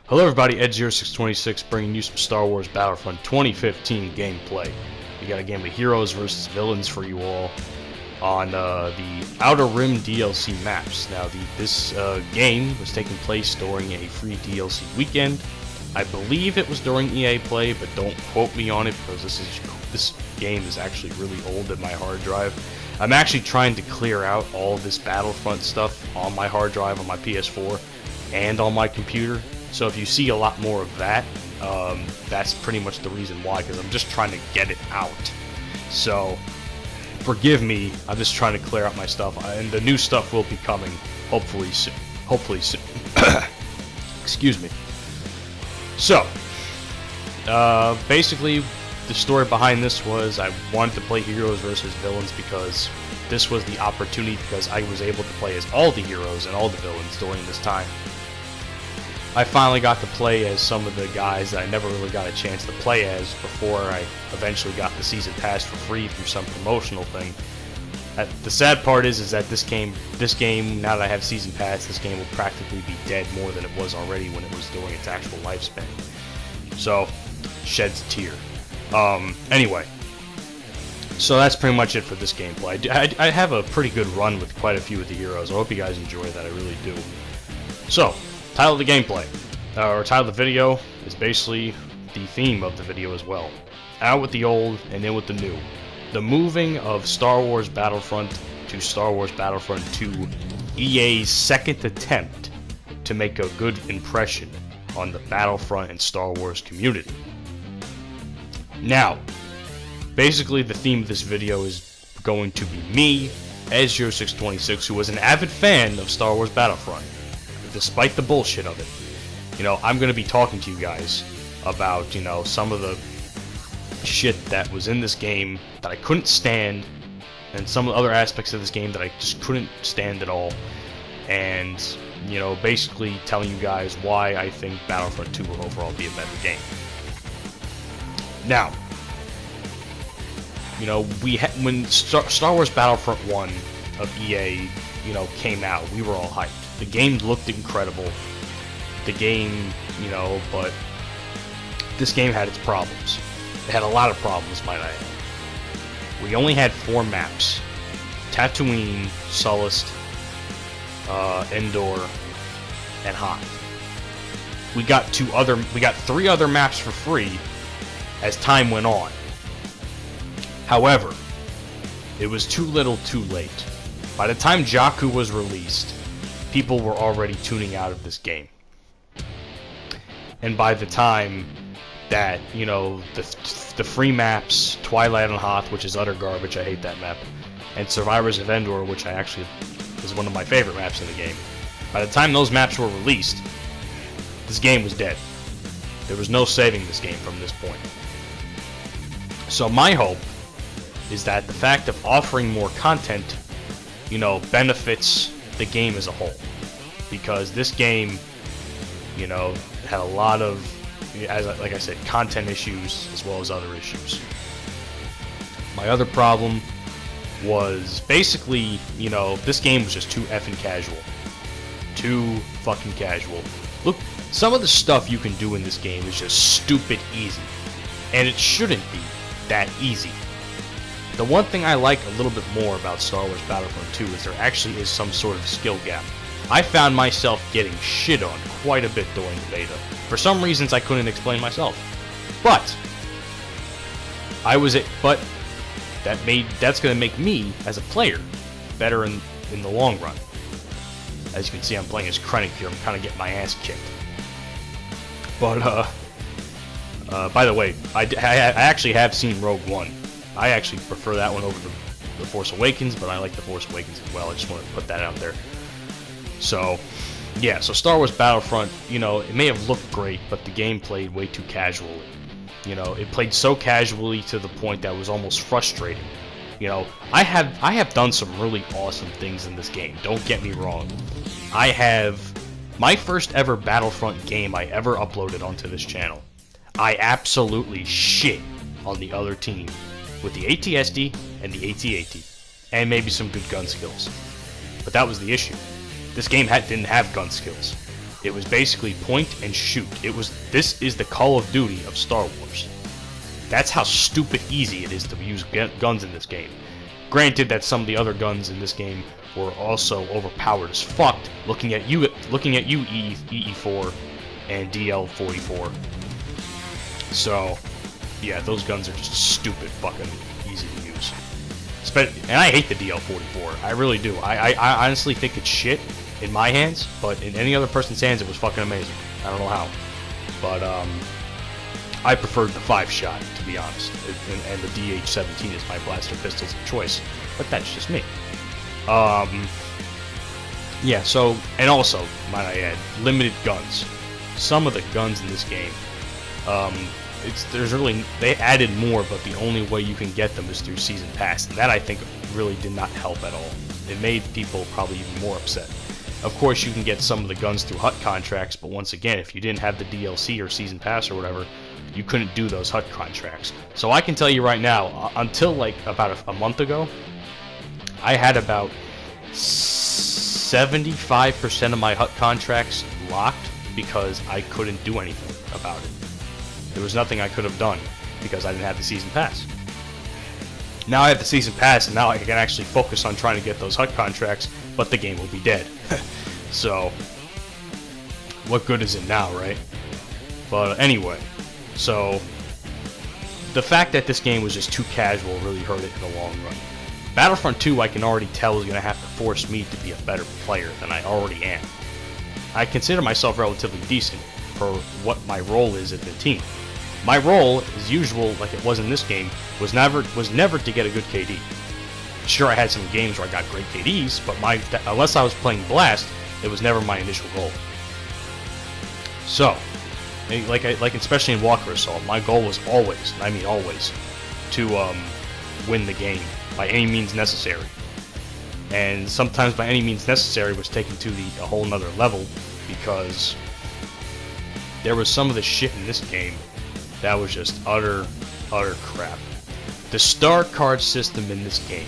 Hello everybody, Ed0626 bringing you some Star Wars Battlefront 2015 gameplay. We got a game of heroes versus villains for you all on the Outer Rim DLC maps. Now, this game was taking place during a free DLC weekend. I believe it was during EA Play, but don't quote me on it because this game is actually really old in my hard drive. I'm actually trying to clear out all this Battlefront stuff on my hard drive on my PS4 and on my computer. So if you see a lot more of that, that's pretty much the reason why, because I'm just trying to get it out. So forgive me, I'm just trying to clear out my stuff, and the new stuff will be coming hopefully soon. Hopefully soon. Excuse me. So, basically, the story behind this was I wanted to play heroes versus villains because this was the opportunity, because I was able to play as all the heroes and all the villains during this time. I finally got to play as some of the guys that I never really got a chance to play as before I eventually got the season pass for free through some promotional thing. The sad part is that this game, now that I have season pass, this game will practically be dead more than it was already when it was doing its actual lifespan. So, sheds a tear. Anyway, so that's pretty much it for this gameplay. I have a pretty good run with quite a few of the heroes. I hope you guys enjoy that. I really do. So, title of the gameplay, or title of the video, is basically the theme of the video as well. Out with the old and in with the new. The moving of Star Wars Battlefront to Star Wars Battlefront 2, EA's second attempt to make a good impression on the Battlefront and Star Wars community. Now, basically the theme of this video is going to be me, Ed0626, who was an avid fan of Star Wars Battlefront. Despite the bullshit of it, I'm going to be talking to you guys about, some of the shit that was in this game that I couldn't stand, and some of the other aspects of this game that I just couldn't stand at all, and, basically telling you guys why I think Battlefront 2 will overall be a better game. Now, when Star Wars Battlefront 1 of EA, came out, we were all hyped. The game looked incredible. The game, but this game had its problems. It had a lot of problems, might I add. We only had 4 maps: Tatooine, Sullust, Endor, and Hoth. We got 3 other maps for free as time went on. However, it was too little, too late. By the time Jakku was released, people were already tuning out of this game. And by the time that, the free maps, Twilight on Hoth, which is utter garbage, I hate that map, and Survivors of Endor, which I actually is one of my favorite maps in the game, by the time those maps were released, this game was dead. There was no saving this game from this point. So my hope is that the fact of offering more content, benefits the game as a whole, because this game, had a lot of, like I said, content issues as well as other issues. My other problem was basically, this game was just too effing casual. Too fucking casual. Look, some of the stuff you can do in this game is just stupid easy, and it shouldn't be that easy. The one thing I like a little bit more about Star Wars Battlefront 2 is there actually is some sort of skill gap. I found myself getting shit on quite a bit during the beta. For some reasons I couldn't explain myself. But that's gonna make me, as a player, better in the long run. As you can see, I'm playing as Krennic here. I'm kinda getting my ass kicked. But by the way, I actually have seen Rogue One. I actually prefer that one over the Force Awakens, but I like the Force Awakens as well. I just wanted to put that out there. So, yeah, so Star Wars Battlefront, it may have looked great, but the game played way too casually. It played so casually to the point that it was almost frustrating. I have done some really awesome things in this game, don't get me wrong. I have my first ever Battlefront game I ever uploaded onto this channel. I absolutely shit on the other team with the AT-ST and the AT-AT, and maybe some good gun skills. But that was the issue. This game didn't have gun skills. It was basically point and shoot. This is the Call of Duty of Star Wars. That's how stupid easy it is to use guns in this game. Granted that some of the other guns in this game were also overpowered as fuck. Looking at you, EE4 and DL44. So, yeah, those guns are just stupid fucking easy to use. And I hate the DL44. I really do. I honestly think it's shit in my hands, but in any other person's hands, it was fucking amazing. I don't know how, but I preferred the 5-shot, to be honest, and the DH-17 is my blaster pistols of choice. But that's just me. Yeah. So, and also, might I add, limited guns. Some of the guns in this game, they added more, but the only way you can get them is through Season Pass, and that I think really did not help at all. It made people probably even more upset. Of course, you can get some of the guns through HUT contracts, but once again, if you didn't have the DLC or Season Pass or whatever, you couldn't do those HUT contracts. So I can tell you right now, until like about a month ago, I had about 75% of my HUT contracts locked because I couldn't do anything about it. There was nothing I could have done because I didn't have the Season Pass. Now I have the Season Pass, and now I can actually focus on trying to get those HUT contracts, but the game will be dead. So, what good is it now, right? But anyway, so the fact that this game was just too casual really hurt it in the long run. Battlefront 2, I can already tell, is going to have to force me to be a better player than I already am. I consider myself relatively decent for what my role is in the team. My role, as usual, like it was in this game, was never to get a good KD. Sure, I had some games where I got great KDs, but unless I was playing Blast, it was never my initial goal. So, like especially in Walker Assault, my goal was always, I mean always, to win the game by any means necessary. And sometimes by any means necessary was taken to a whole nother level, because there was some of the shit in this game that was just utter crap. The star card system in this game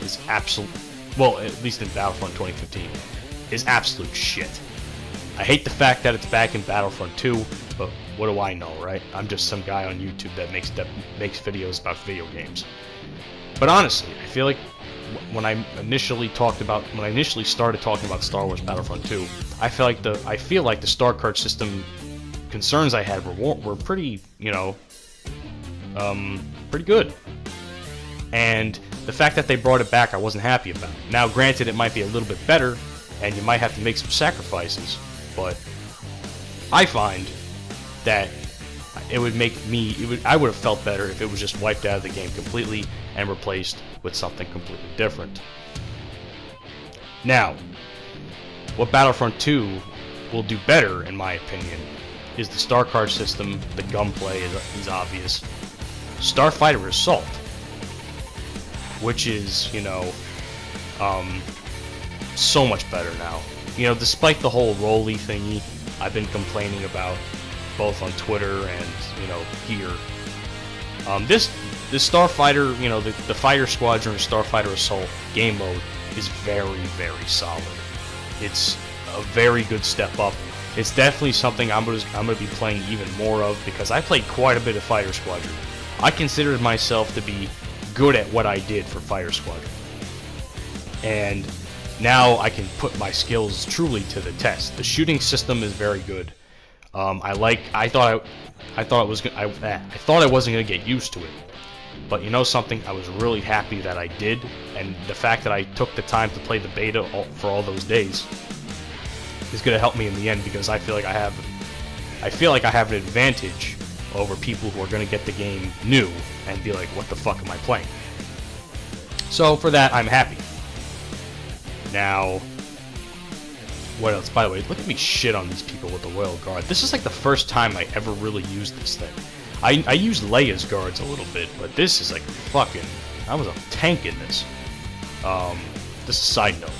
is absolute, well, at least in Battlefront 2015, is absolute shit. I hate the fact that it's back in Battlefront 2, but what do I know, right? I'm just some guy on YouTube that makes videos about video games. But honestly, I feel like when I initially started talking about Star Wars Battlefront 2, I feel like the star card system concerns I had were pretty, pretty good. And the fact that they brought it back, I wasn't happy about. Now, granted, it might be a little bit better, and you might have to make some sacrifices, but I find that I would have felt better if it was just wiped out of the game completely and replaced with something completely different. Now, what Battlefront 2 will do better, in my opinion, is the star card system. The gunplay is obvious. Starfighter Assault, which is, so much better now. Despite the whole rolly thingy I've been complaining about, both on Twitter and, here. This Starfighter, the Fighter Squadron Starfighter Assault game mode is very, very solid. It's a very good step up. It's definitely something I'm gonna be playing even more of, because I played quite a bit of Fighter Squadron. I considered myself to be good at what I did for Fighter Squadron, and now I can put my skills truly to the test. The shooting system is very good. I thought I wasn't gonna get used to it, but you know something? I was really happy that I did, and the fact that I took the time to play the beta for all those days is gonna help me in the end, because I feel like I have an advantage over people who are gonna get the game new and be like, what the fuck am I playing? So for that, I'm happy. Now, what else? By the way, look at me shit on these people with the Royal Guard. This is like the first time I ever really used this thing. I used Leia's guards a little bit, but this is like fucking... I was a tank in this. Just a side note.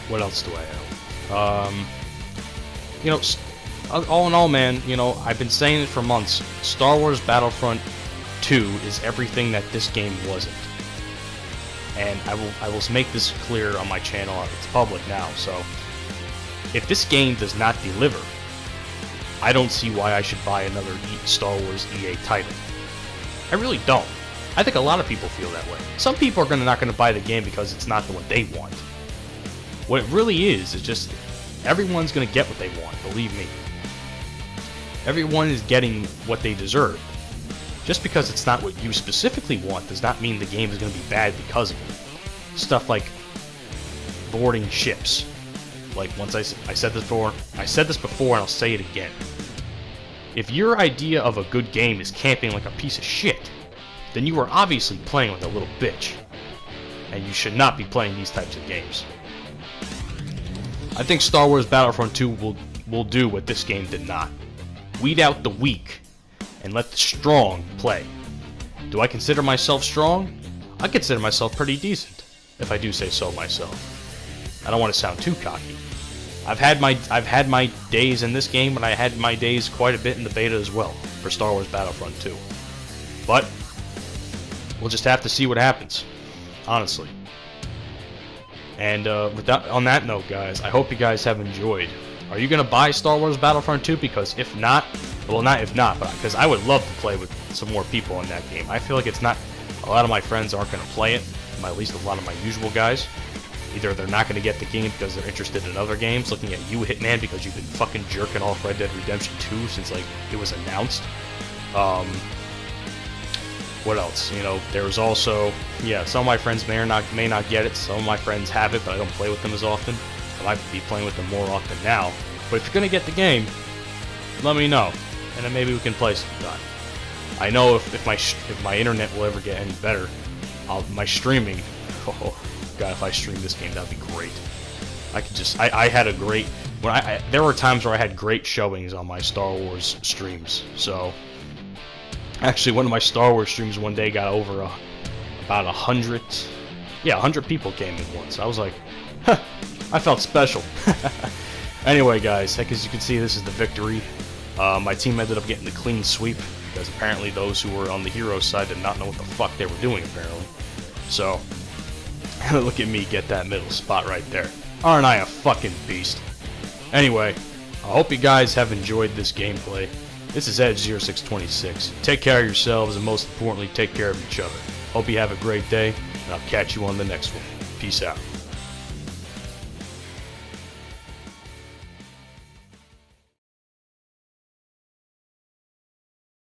What else do I have? All in all, man, I've been saying it for months. Star Wars Battlefront 2 is everything that this game wasn't. And I will make this clear on my channel. It's public now, so If this game does not deliver, I don't see why I should buy another Star Wars EA title. I really don't. I think a lot of people feel that way. Some people are not going to buy the game because it's not the one they want. What it really is just everyone's going to get what they want, believe me. Everyone is getting what they deserve. Just because it's not what you specifically want does not mean the game is going to be bad because of it. Stuff like boarding ships. Like I said this before and I'll say it again. If your idea of a good game is camping like a piece of shit, then you are obviously playing like a little bitch. And you should not be playing these types of games. I think Star Wars Battlefront 2 will do what this game did not. Weed out the weak and let the strong play. Do I consider myself strong? I consider myself pretty decent, if I do say so myself. I don't want to sound too cocky. I've had my days in this game, but I had my days quite a bit in the beta as well for Star Wars Battlefront 2. But we'll just have to see what happens, honestly. And on that note, guys, I hope you guys have enjoyed. Are you gonna buy Star Wars Battlefront 2? Because if not, well, not if not, but because I would love to play with some more people in that game. I feel like it's not. A lot of my friends aren't gonna play it. At least a lot of my usual guys. Either they're not going to get the game because they're interested in other games, looking at you, Hitman, because you've been fucking jerking off Red Dead Redemption 2 since, like, it was announced. What else? You know, there's also, yeah, some of my friends may not get it. Some of my friends have it, but I don't play with them as often. I might be playing with them more often now. But if you're going to get the game, let me know, and then maybe we can play sometime. I know if my internet will ever get any better, my streaming, oh, God, if I stream this game, that'd be great. I had a great, there were times where I had great showings on my Star Wars streams. So, actually, one of my Star Wars streams one day got over about 100, yeah, 100 people came in once. I was like, huh, I felt special. Anyway, guys, as you can see, this is the victory. My team ended up getting the clean sweep, because apparently those who were on the hero side did not know what the fuck they were doing, apparently. So, look at me get that middle spot right there. Aren't I a fucking beast? Anyway, I hope you guys have enjoyed this gameplay. This is Edge0626. Take care of yourselves, and most importantly, take care of each other. Hope you have a great day, and I'll catch you on the next one. Peace out.